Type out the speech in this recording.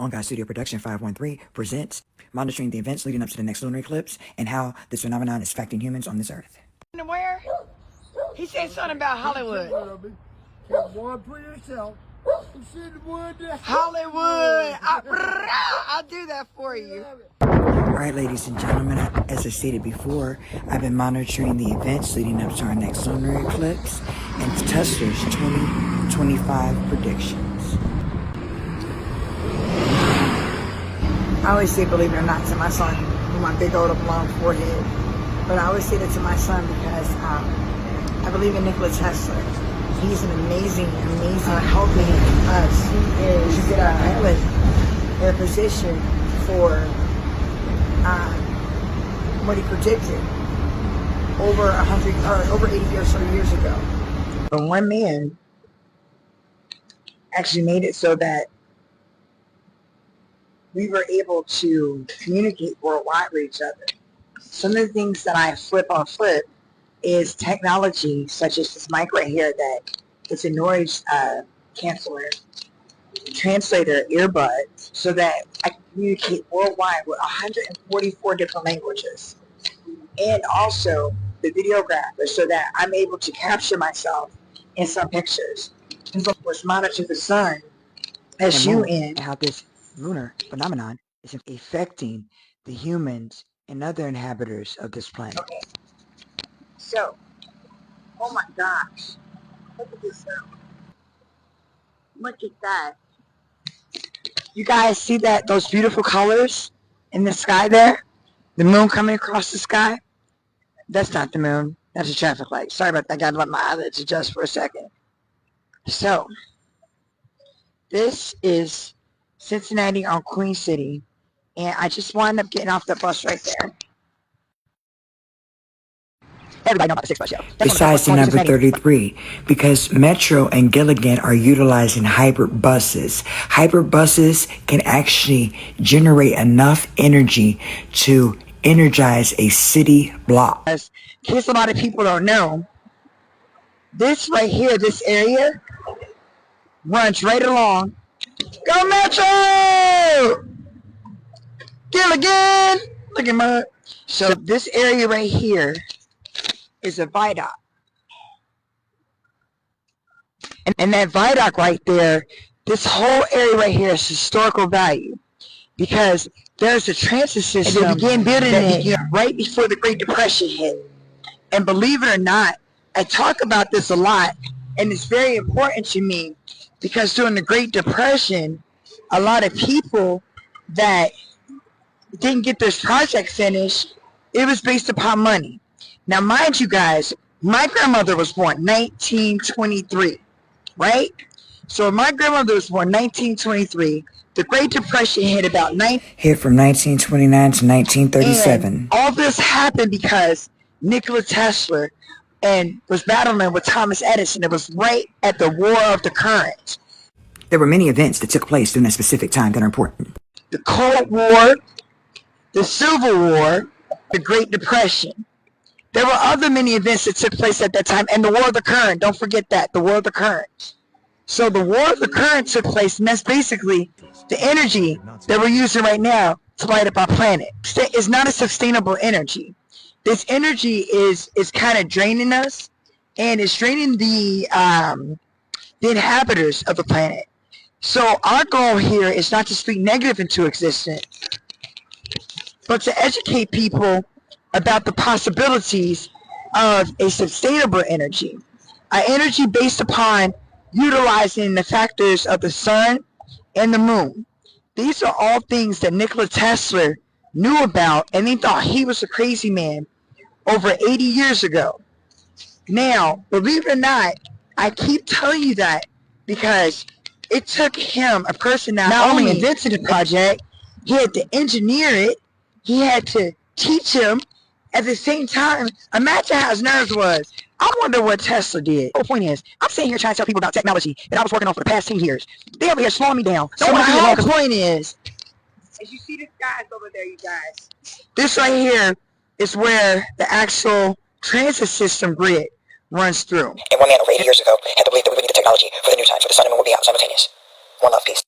OnGodStudioProduction513 presents monitoring the events leading up to the next lunar eclipse and how this phenomenon is affecting humans on this earth. Where? He said something about Hollywood. One for yourself. Hollywood. I'll do that for you. Alright, ladies and gentlemen, as I stated before, I've been monitoring the events leading up to our next lunar eclipse and Tesla's 2025 predictions. I always say, believe it or not, to my son with my big old long forehead. But I always say that to my son because I believe in Nicola Tessa. He's an amazing helping us. He is to get our island in a position for what he predicted over 100 or over 80 or so years ago. But one man actually made it so that we were able to communicate worldwide with each other. Some of the things that I flip is technology, such as this mic right here that is a noise canceller, translator, earbuds, so that I can communicate worldwide with 144 different languages. And also the videographer, so that I'm able to capture myself in some pictures. And so let's monitor the sun as you in. How this lunar phenomenon is affecting the humans and other inhabitants of this planet. Okay. So, oh my gosh, look at this now. Look at that. You guys see that, those beautiful colors in the sky there? The moon coming across the sky? That's not the moon. That's a traffic light. Sorry about that. I gotta let my eyelids adjust for a second. So, this is Cincinnati on Queen City, and I just wound up getting off the bus right there. Everybody know about the 6 bus show. Besides the number 33, because Metro and Gillig are utilizing hybrid buses. Hybrid buses can actually generate enough energy to energize a city block. In case a lot of people don't know, this right here, this area, runs right along. Go Metro! Gilligan! Look at my... So this area right here is a viaduct. And that viaduct right there, this whole area right here is historical value. Because there's a transit system and they began building it right before the Great Depression hit. And believe it or not, I talk about this a lot, and it's very important to me because during the Great Depression, a lot of people that didn't get this project finished, it was based upon money. Now, mind you guys, my grandmother was born 1923, right? So my grandmother was born 1923. The Great Depression hit about hit from 1929 to 1937. And all this happened because Nicola Tessa and was battling with Thomas Edison. It was right at the War of the Current. There were many events that took place during that specific time that are important. The Cold War, the Civil War, the Great Depression. There were other many events that took place at that time, and the War of the Current. Don't forget that, the War of the Current. So the War of the Current took place, and that's basically the energy that we're using right now to light up our planet. It's not a sustainable energy. This energy is kind of draining us, and it's draining the inhabitants of the planet. So our goal here is not to speak negative into existence, but to educate people about the possibilities of a sustainable energy. An energy based upon utilizing the factors of the sun and the moon. These are all things that Nicola Tessa knew about, and they thought he was a crazy man over 80 years ago. Now, believe it or not, I keep telling you that because it took him, a person that not only invented the project, he had to engineer it, he had to teach him. At the same time, imagine how his nerves was. I wonder what Tesla did. The point is, I'm sitting here trying to tell people about technology that I was working on for the past 10 years. They over here slowing me down. So my whole point is, as you see the guys over there, you guys, this right here is where the actual transit system grid runs through. And one man over 80 years ago had to believe that we would need the technology for the new times, where the sun and moon would be out simultaneous. One love, peace.